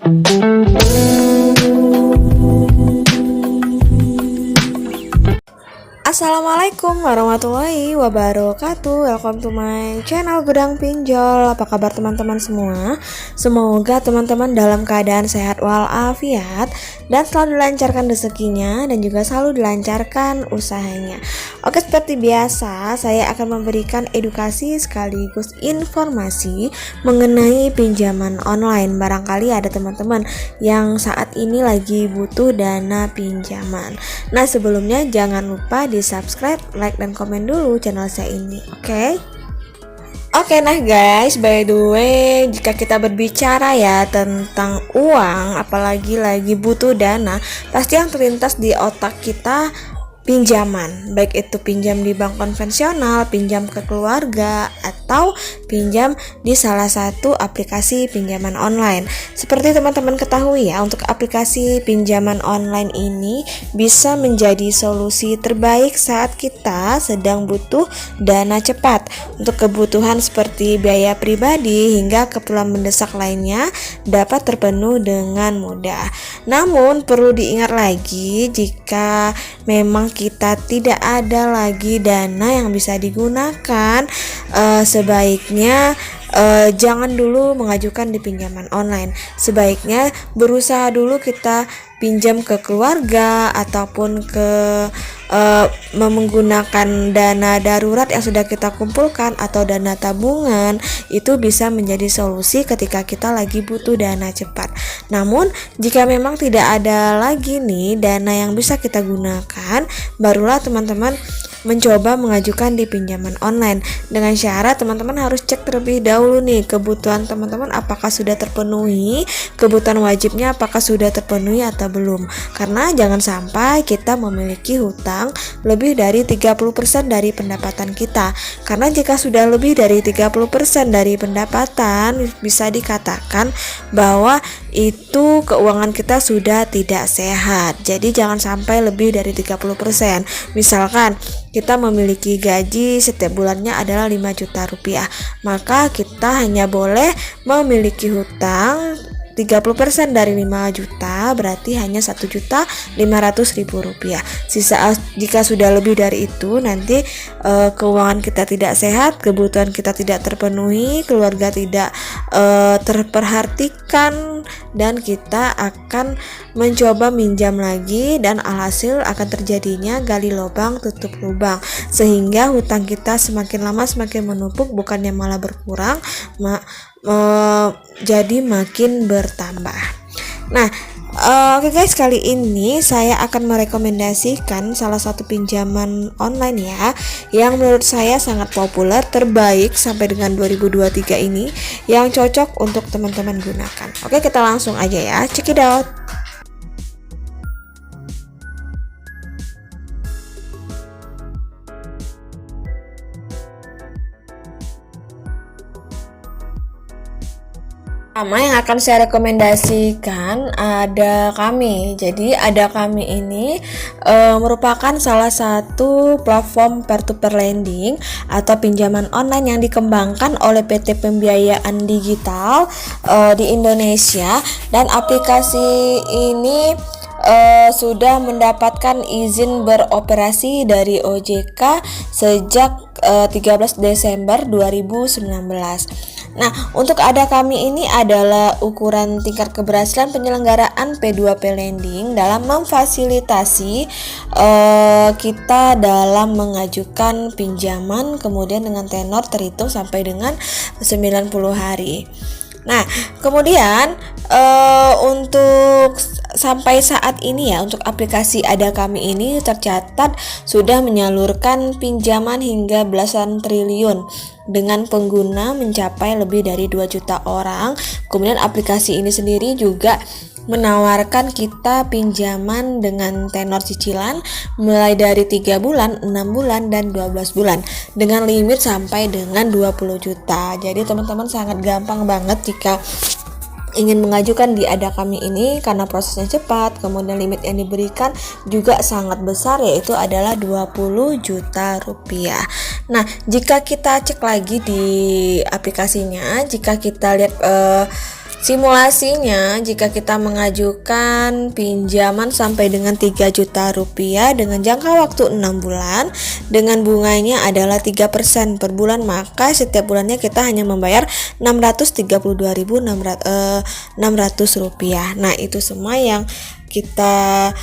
Assalamualaikum warahmatullahi wabarakatuh. Welcome to my channel Gudang Pinjol. Apa kabar teman-teman semua? Semoga teman-teman dalam keadaan sehat walafiat dan selalu dilancarkan rezekinya dan juga selalu dilancarkan usahanya. Oke, seperti biasa saya akan memberikan edukasi sekaligus informasi mengenai pinjaman online. Barangkali ada teman-teman yang saat ini lagi butuh dana pinjaman. Nah, sebelumnya jangan lupa di subscribe, like, dan komen dulu channel saya ini, oke? Oke, nah guys, by the way, jika kita berbicara ya tentang uang, apalagi lagi butuh dana, pasti yang terlintas di otak kita pinjaman, baik itu pinjam di bank konvensional, pinjam ke keluarga, atau pinjam di salah satu aplikasi pinjaman online. Seperti teman-teman ketahui ya, untuk aplikasi pinjaman online ini bisa menjadi solusi terbaik saat kita sedang butuh dana cepat untuk kebutuhan seperti biaya pribadi hingga keperluan mendesak lainnya dapat terpenuhi dengan mudah. Namun perlu diingat lagi, jika memang kita tidak ada lagi dana yang bisa digunakan, sebaiknya jangan dulu mengajukan di pinjaman online. Sebaiknya berusaha dulu kita pinjam ke keluarga ataupun ke menggunakan dana darurat yang sudah kita kumpulkan atau dana tabungan. Itu bisa menjadi solusi ketika kita lagi butuh dana cepat. Namun jika memang tidak ada lagi nih dana yang bisa kita gunakan, barulah teman-teman mencoba mengajukan di pinjaman online. Dengan syarat teman-teman harus cek terlebih dahulu nih kebutuhan teman-teman apakah sudah terpenuhi, kebutuhan wajibnya apakah sudah terpenuhi atau belum. Karena jangan sampai kita memiliki hutang lebih dari 30% dari pendapatan kita. Karena jika sudah lebih dari 30% dari pendapatan, bisa dikatakan bahwa itu keuangan kita sudah tidak sehat. Jadi jangan sampai lebih dari 30%. Misalkan kita memiliki gaji setiap bulannya adalah 5 juta rupiah, maka kita hanya boleh memiliki hutang 30% dari 5 juta, berarti hanya 1.500.000 rupiah. Sisa jika sudah lebih dari itu, nanti keuangan kita tidak sehat, kebutuhan kita tidak terpenuhi, keluarga tidak terperhatikan, dan kita akan mencoba minjam lagi, dan alhasil akan terjadinya gali lubang tutup lubang, sehingga hutang kita semakin lama semakin menumpuk, bukannya malah berkurang, jadi makin bertambah. Nah, oke guys, kali ini saya akan merekomendasikan salah satu pinjaman online ya, yang menurut saya sangat populer, terbaik sampai dengan 2023 ini, yang cocok untuk teman-teman gunakan. Oke, kita langsung aja ya, check it out. Pertama yang akan saya rekomendasikan ada Kami. Jadi ada Kami ini merupakan salah satu platform peer-to-peer lending atau pinjaman online yang dikembangkan oleh PT Pembiayaan Digital di Indonesia, dan aplikasi ini sudah mendapatkan izin beroperasi dari OJK sejak 13 Desember 2019. Nah, untuk ada Kami ini adalah ukuran tingkat keberhasilan penyelenggaraan P2P lending dalam memfasilitasi kita dalam mengajukan pinjaman, kemudian dengan tenor terhitung sampai dengan 90 hari. Nah, kemudian untuk sampai saat ini ya, untuk aplikasi Ada Kami ini tercatat sudah menyalurkan pinjaman hingga belasan triliun dengan pengguna mencapai lebih dari 2 juta orang. Kemudian aplikasi ini sendiri juga menawarkan kita pinjaman dengan tenor cicilan mulai dari 3 bulan, 6 bulan, dan 12 bulan dengan limit sampai dengan 20 juta. Jadi teman-teman sangat gampang banget jika ingin mengajukan di Ada Kami ini karena prosesnya cepat, kemudian limit yang diberikan juga sangat besar, yaitu adalah 20 juta rupiah. Nah, jika kita cek lagi di aplikasinya, jika kita lihat Simulasinya, jika kita mengajukan pinjaman sampai dengan 3 juta rupiah dengan jangka waktu 6 bulan dengan bunganya adalah 3% per bulan, maka setiap bulannya kita hanya membayar 632.600 rupiah. Nah, itu semua yang kita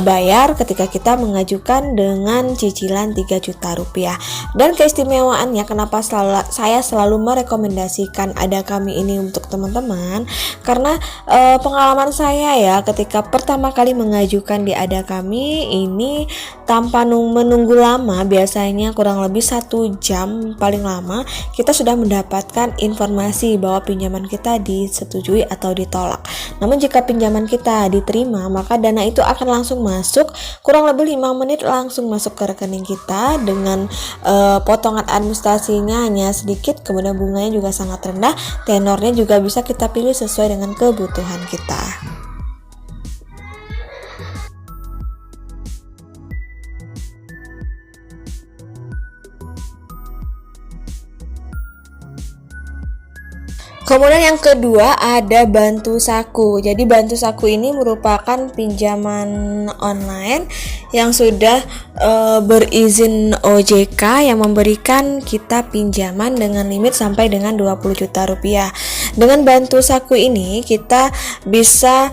bayar ketika kita mengajukan dengan cicilan 3 juta rupiah. Dan keistimewaannya kenapa saya selalu merekomendasikan Ada Kami ini untuk teman-teman, karena pengalaman saya ya ketika pertama kali mengajukan di Ada Kami ini tanpa menunggu lama, biasanya kurang lebih 1 jam paling lama kita sudah mendapatkan informasi bahwa pinjaman kita disetujui atau ditolak. Namun jika pinjaman kita diterima, maka dana itu akan langsung masuk, kurang lebih 5 menit langsung masuk ke rekening kita dengan potongan administrasinya hanya sedikit, kemudian bunganya juga sangat rendah, tenornya juga bisa kita pilih sesuai dengan kebutuhan kita. Kemudian yang kedua ada Bantu Saku. Jadi Bantu Saku ini merupakan pinjaman online yang sudah berizin OJK yang memberikan kita pinjaman dengan limit sampai dengan 20 juta rupiah. Dengan Bantu Saku ini kita bisa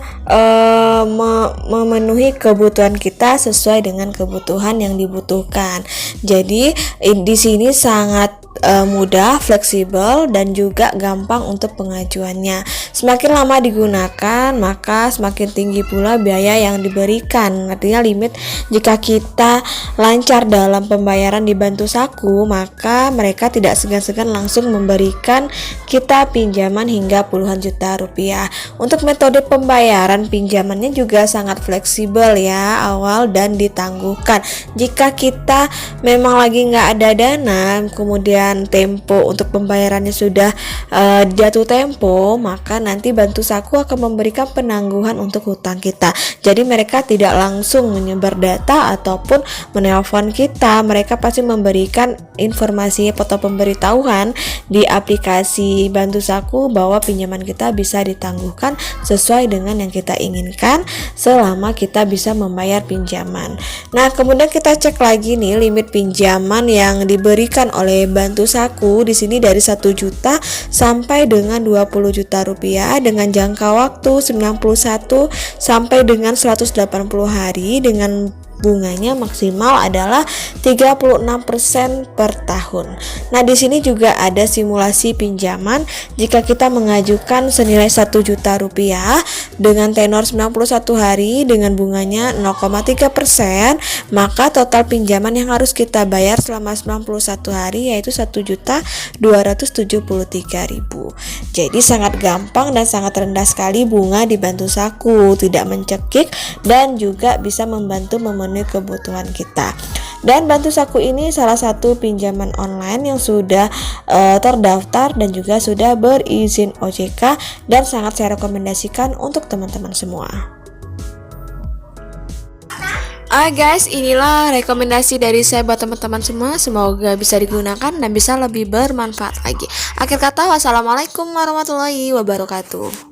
memenuhi kebutuhan kita sesuai dengan kebutuhan yang dibutuhkan. Jadi di sini sangat mudah, fleksibel, dan juga gampang untuk pengajuannya. Semakin lama digunakan, maka semakin tinggi pula biaya yang diberikan. Artinya limit, jika kita lancar dalam pembayaran di Bantu Saku, maka mereka tidak segan-segan langsung memberikan kita pinjaman hingga puluhan juta rupiah. Untuk metode pembayaran pinjamannya juga sangat fleksibel ya, awal dan ditangguhkan. Jika kita memang lagi nggak ada dana, kemudian tempo untuk pembayarannya sudah jatuh tempo, maka nanti Bantu Saku akan memberikan penangguhan untuk hutang kita. Jadi mereka tidak langsung menyebar data ataupun menelpon kita, mereka pasti memberikan informasi atau pemberitahuan di aplikasi Bantu Saku bahwa pinjaman kita bisa ditangguhkan sesuai dengan yang kita inginkan selama kita bisa membayar pinjaman. Nah, kemudian kita cek lagi nih limit pinjaman yang diberikan oleh Bantu Saku di sini dari 1 juta sampai dengan 20 juta rupiah dengan jangka waktu 91 sampai dengan 180 hari dengan bunganya maksimal adalah 36% per tahun. Nah, di sini juga ada simulasi pinjaman jika kita mengajukan senilai 1 juta rupiah dengan tenor 91 hari dengan bunganya 0,3%, maka total pinjaman yang harus kita bayar selama 91 hari yaitu 1.273.000. Jadi sangat gampang dan sangat rendah sekali bunga di Bantu Saku, tidak mencekik dan juga bisa membantu memenuhi kebutuhan kita. Dan Bantu Saku ini salah satu pinjaman online yang sudah terdaftar dan juga sudah berizin OJK dan sangat saya rekomendasikan untuk teman-teman semua. Guys, inilah rekomendasi dari saya buat teman-teman semua. Semoga bisa digunakan dan bisa lebih bermanfaat lagi. Akhir kata, wassalamualaikum warahmatullahi wabarakatuh.